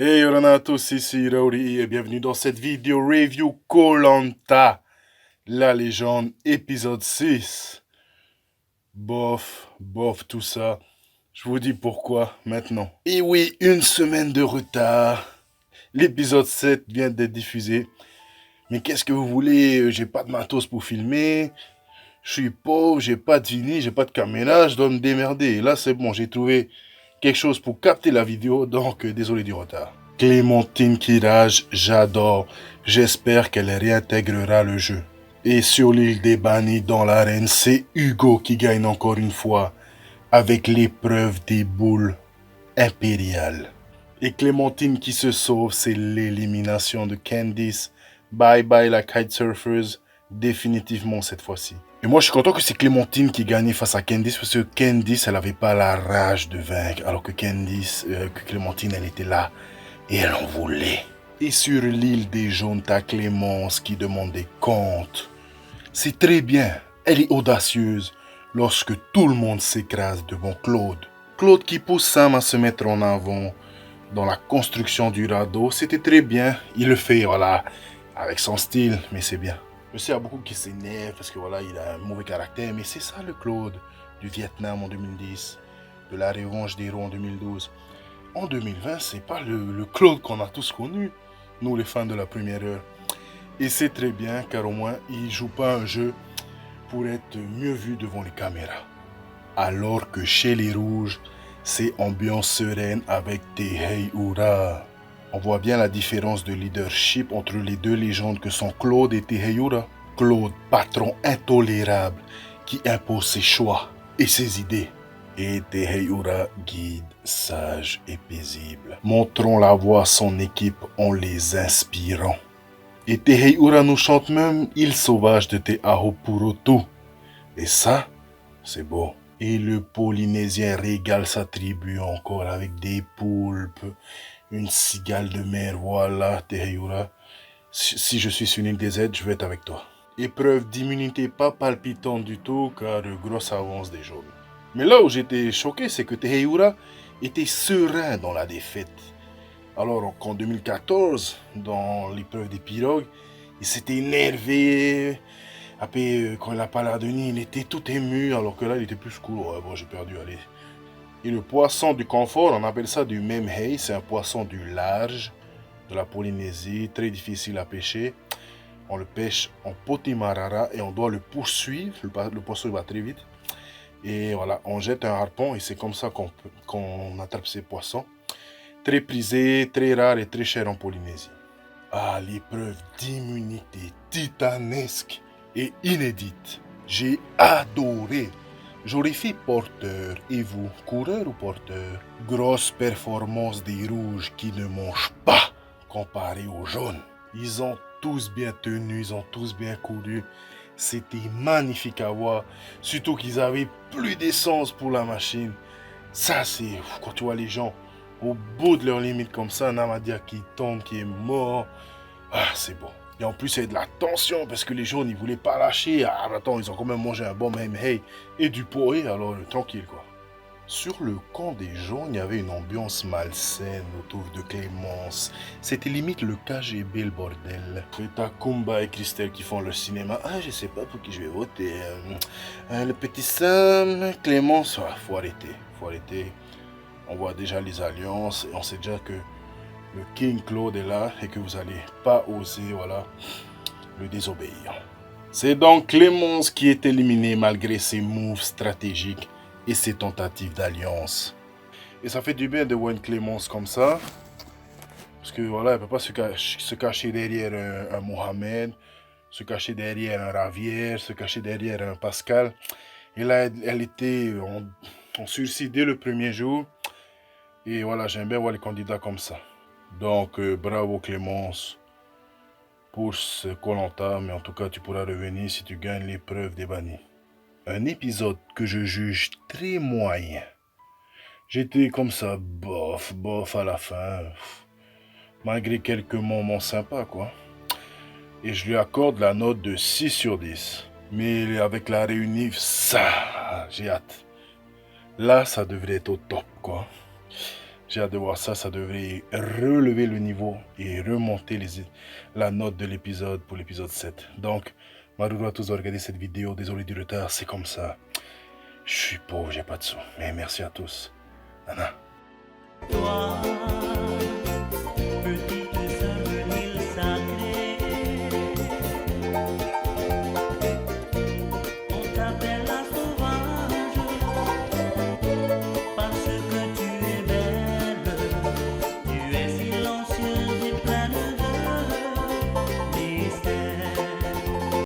Hey, on a tous ici Raouli et bienvenue dans cette vidéo review koh la légende, épisode 6. Bof, tout ça. Je vous dis pourquoi maintenant. Et oui, une semaine de retard. L'épisode 7 vient d'être diffusé. Mais qu'est-ce que vous voulez? J'ai pas de matos pour filmer. Je suis pauvre, j'ai pas de vinyle, j'ai pas de caméra, je dois me démerder. Et là, c'est bon, j'ai trouvé quelque chose pour capter la vidéo, donc désolé du retard. Clémentine Kirage, j'adore. J'espère qu'elle réintégrera le jeu. Et sur l'île des bannis dans l'arène, c'est Hugo qui gagne encore une fois avec l'épreuve des boules impériales. Et Clémentine qui se sauve, c'est l'élimination de Candice. Bye bye la Kitesurfers, définitivement cette fois-ci. Et moi je suis content que c'est Clémentine qui gagne face à Candice parce que Candice elle avait pas la rage de vaincre alors que que Clémentine elle était là et elle en voulait. Et sur l'île des jaunes, t'as Clémence qui demande des comptes. C'est très bien, elle est audacieuse lorsque tout le monde s'écrase devant Claude. Claude qui pousse Sam à se mettre en avant dans la construction du radeau, c'était très bien. Il le fait, voilà, avec son style, mais c'est bien. Je sais, il y a beaucoup qui s'énervent parce que voilà, il a un mauvais caractère, mais c'est ça le Claude du Vietnam en 2010, de la revanche des héros en 2012. En 2020, c'est pas le Claude qu'on a tous connu, nous les fans de la première heure. Et c'est très bien car au moins il joue pas un jeu pour être mieux vu devant les caméras. Alors que chez les rouges, c'est ambiance sereine avec des hey hurrah. On voit bien la différence de leadership entre les deux légendes que sont Claude et Teheyura. Claude, patron intolérable qui impose ses choix et ses idées. Et Teheyura, guide sage et paisible, montrant la voie à son équipe en les inspirant. Et Teheyura nous chante même Il sauvage de Te Aho-Purotu. Et ça, c'est beau. Et le Polynésien régale sa tribu encore avec des poulpes, une cigale de mer. Voilà, Teheyura. Si je suis sur l'île des aides, je vais être avec toi. Épreuve d'immunité pas palpitante du tout, car grosse avance des jaunes. Mais là où j'étais choqué, c'est que Teheyura était serein dans la défaite. Alors qu'en 2014, dans l'épreuve des pirogues, il s'était énervé. Après, quand il a parlé à Denis, il était tout ému, alors que là, il était plus cool. Ouais, bon, j'ai perdu, allez. Et le poisson du confort, on appelle ça du memhei. C'est un poisson du large, de la Polynésie, très difficile à pêcher. On le pêche en potimarara et on doit le poursuivre. Le poisson il va très vite. Et voilà, on jette un harpon et c'est comme ça qu'on attrape ces poissons. Très prisé, très rare et très cher en Polynésie. Ah, l'épreuve d'immunité titanesque et inédite. J'ai adoré. J'aurais fait porteur. Et vous, coureur ou porteur? Grosse performance des rouges qui ne mangent pas comparé aux jaunes. Ils ont tous bien tenu, ils ont tous bien couru. C'était magnifique à voir. Surtout qu'ils avaient plus d'essence pour la machine. Ça, c'est quand tu vois les gens au bout de leur limite comme ça, un Namadia qui tombe, qui est mort. Ah, c'est bon. Et en plus, il y a de la tension parce que les jaunes, ils voulaient pas lâcher. Ah, attends, ils ont quand même mangé un bon même hey et du poé, alors tranquille quoi. Sur le camp des jaunes, il y avait une ambiance malsaine autour de Clémence. C'était limite le KGB, le bordel. Et t'as Kumba et Christelle qui font leur cinéma. Ah, je sais pas pour qui je vais voter. Le petit Sam, Clémence, ah, faut arrêter, faut arrêter. On voit déjà les alliances et on sait déjà que le King Claude est là et que vous n'allez pas oser, voilà, le désobéir. C'est donc Clémence qui est éliminée malgré ses moves stratégiques et ses tentatives d'alliance. Et ça fait du bien de voir une Clémence comme ça. Parce que voilà, elle ne peut pas se cacher derrière un Mohamed, se cacher derrière un Ravière, se cacher derrière un Pascal. Et là, elle était en sursis dès le premier jour. Et voilà, j'aime bien voir les candidats comme ça. Donc, bravo Clémence pour ce koh, mais en tout cas, tu pourras revenir si tu gagnes l'épreuve des bannis. Un épisode que je juge très moyen. J'étais comme ça, bof à la fin, malgré quelques moments sympas, quoi. Et je lui accorde la note de 6 sur 10. Mais avec la réunion, ça, j'ai hâte. Là, ça devrait être au top, quoi. J'ai hâte de voir ça. Ça devrait relever le niveau et remonter la note de l'épisode pour l'épisode 7. Donc, Madoudou à tous de regarder cette vidéo. Désolé du retard, c'est comme ça. Je suis pauvre, j'ai pas de sous. Mais merci à tous. Nana.